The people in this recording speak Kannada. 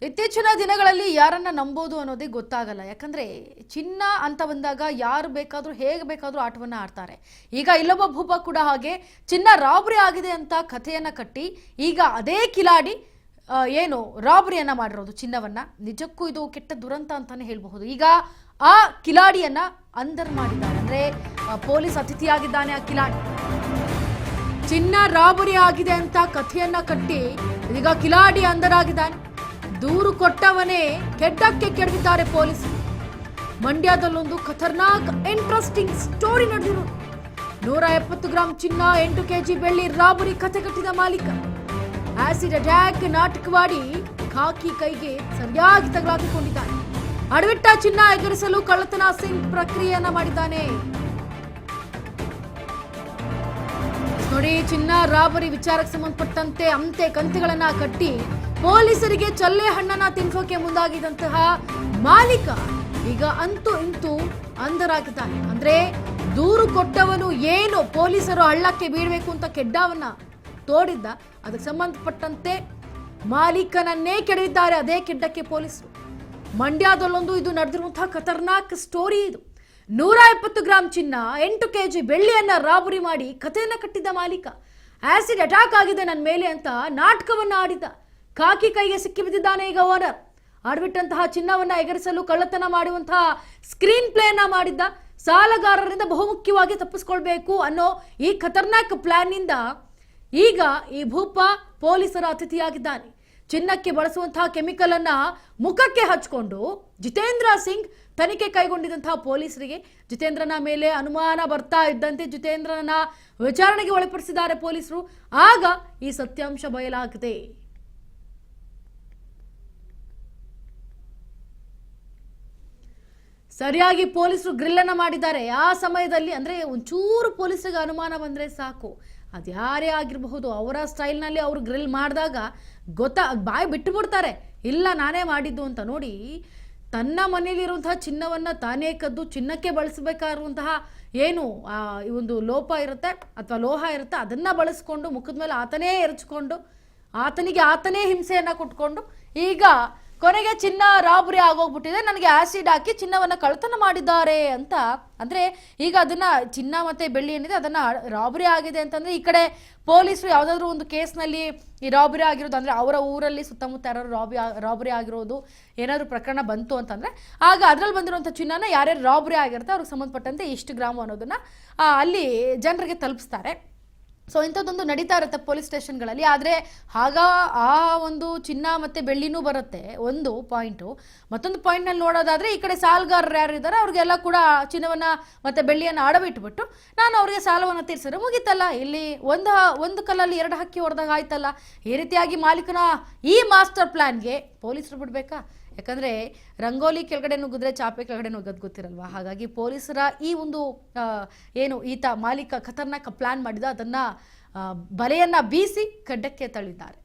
ಇತ್ತೀಚಿನ ದಿನಗಳಲ್ಲಿ ಯಾರನ್ನ ನಂಬೋದು ಅನ್ನೋದೇ ಗೊತ್ತಾಗಲ್ಲ. ಯಾಕಂದ್ರೆ ಚಿನ್ನ ಅಂತ ಬಂದಾಗ ಯಾರು ಬೇಕಾದರೂ ಹೇಗೆ ಬೇಕಾದರೂ ಆಟವನ್ನ ಆಡ್ತಾರೆ. ಈಗ ಇಲ್ಲೊಬ್ಬ ಭೂಪ ಕೂಡ ಹಾಗೆ ಚಿನ್ನ ರಾಬರಿ ಆಗಿದೆ ಅಂತ ಕಥೆಯನ್ನ ಕಟ್ಟಿ ಈಗ ಅದೇ ಕಿಲಾಡಿ ಏನು ರಾಬರಿಯನ್ನ ಮಾಡಿರೋದು ಚಿನ್ನವನ್ನ. ನಿಜಕ್ಕೂ ಇದು ಕೆಟ್ಟ ದುರಂತ ಅಂತಾನೆ ಹೇಳಬಹುದು. ಈಗ ಆ ಕಿಲಾಡಿಯನ್ನ ಅಂದರ್ ಮಾಡಿದ್ದಾರೆ, ಅಂದ್ರೆ ಪೊಲೀಸ್ ಅತಿಥಿಯಾಗಿದ್ದಾನೆ ಆ ಕಿಲಾಡಿ. ಚಿನ್ನ ರಾಬರಿ ಆಗಿದೆ ಅಂತ ಕಥೆಯನ್ನ ಕಟ್ಟಿ ಈಗ ಕಿಲಾಡಿ ಅಂದರಾಗಿದ್ದಾನೆ. ದೂರು ಕೊಟ್ಟವನೇ ಕೆಡ್ಡಕ್ಕೆ ಕೆಡವಿದ್ದಾರೆ ಪೊಲೀಸರು. ಮಂಡ್ಯದಲ್ಲೊಂದು ಖತರ್ನಾಕ್ ಇಂಟ್ರೆಸ್ಟಿಂಗ್ ಸ್ಟೋರಿ ನಡೆದಿರೋದು. 170 ಗ್ರಾಂ ಚಿನ್ನ, 8 ಕೆಜಿ ಬೆಳ್ಳಿ ರಾಬರಿ ಕಥೆ ಕಟ್ಟಿದ ಮಾಲೀಕ ಆಸಿಡ್ ಅಟ್ಯಾಕ್ ನಾಟಕವಾಡಿ ಖಾಕಿ ಕೈಗೆ ಸರಿಯಾಗಿ ತಗಲಾಕಿಕೊಂಡಿದ್ದಾನೆ. ಅಡವಿಟ್ಟ ಚಿನ್ನ ಎಗರಿಸಲು ಕಳ್ಳತನ ಸಿಂಗ್ ಪ್ರಕ್ರಿಯೆಯನ್ನ ಮಾಡಿದ್ದಾನೆ. ನೋಡಿ, ಚಿನ್ನ ರಾಬರಿ ವಿಚಾರಕ್ಕೆ ಸಂಬಂಧಪಟ್ಟಂತೆ ಅಂತೆ ಕಂತೆಗಳನ್ನ ಕಟ್ಟಿ ಪೊಲೀಸರಿಗೆ ಚಲ್ಲೆ ಹಣ್ಣನ್ನ ತಿನ್ಸೋಕೆ ಮುಂದಾಗಿದ್ದಂತಹ ಮಾಲೀಕ ಈಗ ಅಂತೂ ಇಂತೂ ಅಂಧರಾಗಿದ್ದಾನೆ. ಅಂದ್ರೆ ದೂರು ಕೊಟ್ಟವನು ಏನು ಪೊಲೀಸರು ಹಳ್ಳಕ್ಕೆ ಬೀಳಬೇಕು ಅಂತ ಕೆಡ್ಡವನ್ನ ತೋಡಿದ್ದ, ಅದಕ್ಕೆ ಸಂಬಂಧಪಟ್ಟಂತೆ ಮಾಲೀಕನನ್ನೇ ಕೆಡವಿದ್ದಾರೆ ಅದೇ ಕೆಡ್ಡಕ್ಕೆ ಪೊಲೀಸರು. ಮಂಡ್ಯದಲ್ಲೊಂದು ಇದು ನಡೆದಿರುವಂತಹ ಖತರ್ನಾಕ್ ಸ್ಟೋರಿ ಇದು. 170 ಗ್ರಾಂ ಚಿನ್ನ, 8 ಕೆಜಿ ಬೆಳ್ಳಿಯನ್ನ ರಾಬರಿ ಮಾಡಿ ಕಥೆಯನ್ನ ಕಟ್ಟಿದ್ದ ಮಾಲೀಕ ಆಸಿಡ್ ಅಟ್ಯಾಕ್ ಆಗಿದೆ ನನ್ನ ಮೇಲೆ ಅಂತ ನಾಟಕವನ್ನ ಆಡಿದ್ದ. ಖಾಕಿ ಕೈಗೆ ಸಿಕ್ಕಿ ಬಿದ್ದಿದ್ದಾನೆ ಈಗ ಓನರ್. ಆಡ್ಬಿಟ್ಟಂತಹ ಚಿನ್ನವನ್ನ ಎಗರಿಸಲು ಕಳ್ಳತನ ಮಾಡುವಂತಹ ಸ್ಕ್ರೀನ್ ಪ್ಲೇನ ಮಾಡಿದ್ದ. ಸಾಲಗಾರರಿಂದ ಬಹುಮುಖ್ಯವಾಗಿ ತಪ್ಪಿಸ್ಕೊಳ್ಬೇಕು ಅನ್ನೋ ಈ ಖತರ್ನಾಕ್ ಪ್ಲಾನ್ ನಿಂದ ಈಗ ಈ ಭೂಪ ಪೊಲೀಸರ ಅತಿಥಿಯಾಗಿದ್ದಾನೆ. ಚಿನ್ನಕ್ಕೆ ಬಳಸುವಂತಹ ಕೆಮಿಕಲ್ ಅನ್ನ ಮುಖಕ್ಕೆ ಹಚ್ಕೊಂಡು ಜಿತೇಂದ್ರ ಸಿಂಗ್ ತನಿಖೆ ಕೈಗೊಂಡಿದ್ದಂತಹ ಪೊಲೀಸರಿಗೆ ಜಿತೇಂದ್ರನ ಮೇಲೆ ಅನುಮಾನ ಬರ್ತಾ ಇದ್ದಂತೆ ಜಿತೇಂದ್ರನ ವಿಚಾರಣೆಗೆ ಒಳಪಡಿಸಿದ್ದಾರೆ ಪೊಲೀಸರು. ಆಗ ಈ ಸತ್ಯಾಂಶ ಬಯಲಾಗಿದೆ. ಸರಿಯಾಗಿ ಪೊಲೀಸರು ಗ್ರಿಲ್ ಅನ್ನ ಮಾಡಿದ್ದಾರೆ. ಆ ಸಮಯದಲ್ಲಿ ಅಂದ್ರೆ ಒಂಚೂರು ಪೊಲೀಸರಿಗೆ ಅನುಮಾನ ಬಂದ್ರೆ ಸಾಕು, ಅದ್ಯಾರೇ ಆಗಿರಬಹುದು, ಅವರ ಸ್ಟೈಲ್ನಲ್ಲಿ ಅವರು ಗ್ರಿಲ್ ಮಾಡಿದಾಗ ಬಾಯಿ ಬಿಟ್ಟು ಬಿಡ್ತಾರೆ, ಇಲ್ಲ ನಾನೇ ಮಾಡಿದ್ದು ಅಂತ. ನೋಡಿ, ತನ್ನ ಮನೆಯಲ್ಲಿರುವಂತಹ ಚಿನ್ನವನ್ನ ತಾನೇ ಕದ್ದು ಚಿನ್ನಕ್ಕೆ ಬಳಸಬೇಕಾಗಿರುವಂತಹ ಏನು ಈ ಒಂದು ಲೋಪ ಇರುತ್ತೆ ಅಥವಾ ಲೋಹ ಇರುತ್ತೆ, ಅದನ್ನ ಬಳಸ್ಕೊಂಡು ಮುಖದ ಮೇಲೆ ಆತನೇ ಎರಚಿಕೊಂಡು ಆತನಿಗೆ ಆತನೇ ಹಿಂಸೆಯನ್ನ ಕೊಟ್ಕೊಂಡು ಈಗ ಕೊನೆಗೆ ಚಿನ್ನ ರಾಬರಿ ಆಗೋಗ್ಬಿಟ್ಟಿದೆ, ನನಗೆ ಆಸಿಡ್ ಹಾಕಿ ಚಿನ್ನವನ್ನ ಕಳ್ಳತನ ಮಾಡಿದ್ದಾರೆ ಅಂತ. ಅಂದ್ರೆ ಈಗ ಅದನ್ನ ಚಿನ್ನ ಮತ್ತೆ ಬೆಳ್ಳಿ ಏನಿದೆ ಅದನ್ನ ರಾಬರಿ ಆಗಿದೆ ಅಂತಂದ್ರೆ ಈ ಕಡೆ ಪೊಲೀಸರು ಯಾವ್ದಾದ್ರು ಒಂದು ಕೇಸ್ನಲ್ಲಿ ಈ ರಾಬರಿ ಆಗಿರೋದು, ಅಂದ್ರೆ ಅವರ ಊರಲ್ಲಿ ಸುತ್ತಮುತ್ತ ಯಾರು ರಾಬರಿ ಆಗಿರೋದು ಏನಾದ್ರು ಪ್ರಕರಣ ಬಂತು ಅಂತಂದ್ರೆ ಆಗ ಅದ್ರಲ್ಲಿ ಬಂದಿರುವಂಥ ಚಿನ್ನನ ಯಾರ್ಯಾರು ರಾಬರಿ ಆಗಿರುತ್ತೆ ಅವ್ರಿಗೆ ಸಂಬಂಧಪಟ್ಟಂತೆ ಇಷ್ಟು ಗ್ರಾಮ್ ಅನ್ನೋದನ್ನ ಅಲ್ಲಿ ಜನರಿಗೆ ತಲುಪಿಸ್ತಾರೆ. ಸೊ ಇಂಥದ್ದೊಂದು ನಡೀತಾ ಇರುತ್ತೆ ಪೊಲೀಸ್ ಸ್ಟೇಷನ್ಗಳಲ್ಲಿ. ಆದರೆ ಆ ಒಂದು ಚಿನ್ನ ಮತ್ತು ಬೆಳ್ಳಿನೂ ಬರುತ್ತೆ ಒಂದು ಪಾಯಿಂಟು. ಮತ್ತೊಂದು ಪಾಯಿಂಟ್ನಲ್ಲಿ ನೋಡೋದಾದರೆ ಈ ಕಡೆ ಸಾಲಗಾರರು ಯಾರಿದ್ದಾರೆ ಅವ್ರಿಗೆಲ್ಲ ಕೂಡ ಚಿನ್ನವನ್ನು ಮತ್ತು ಬೆಳ್ಳಿಯನ್ನು ಅಡವಿಟ್ಬಿಟ್ಟು ನಾನು ಅವ್ರಿಗೆ ಸಾಲವನ್ನು ತೀರಿಸಿದ್ರೆ ಮುಗೀತಲ್ಲ, ಇಲ್ಲಿ ಒಂದು ಕಲ್ಲಲ್ಲಿ 2 ಹಕ್ಕಿ ಹೊಡೆದಾಗ ಆಯ್ತಲ್ಲ. ಈ ರೀತಿಯಾಗಿ ಮಾಲೀಕನ ಈ ಮಾಸ್ಟರ್ ಪ್ಲ್ಯಾನ್ಗೆ ಪೊಲೀಸರು ಬಿಡಬೇಕಾ? ಯಾಕಂದರೆ ರಂಗೋಲಿ ಕೆಳಗಡೆ ನುಗ್ಗಿದ್ರೆ ಚಾಪೆ ಕೆಳಗಡೆ ನುಗ್ಗೋದು ಗೊತ್ತಿರಲ್ವಾ. ಹಾಗಾಗಿ ಪೊಲೀಸರ ಈ ಒಂದು ಏನು ಈತ ಮಾಲೀಕ ಖತರ್ನಾಕ್ ಪ್ಲಾನ್ ಮಾಡಿದ ಅದನ್ನು ಬಲೆಯನ್ನು ಬೀಸಿ ಗಡ್ಡಕ್ಕೆ ತಳ್ಳಿದ್ದಾರೆ.